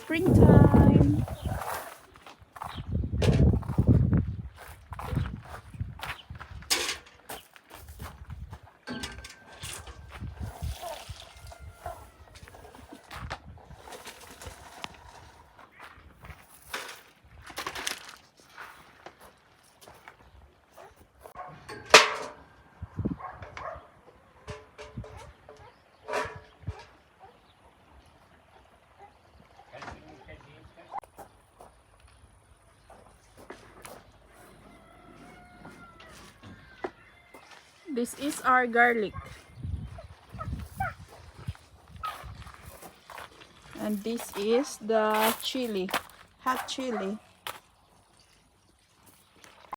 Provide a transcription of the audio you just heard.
springtime. This is our garlic. And this is the chili, hot chili.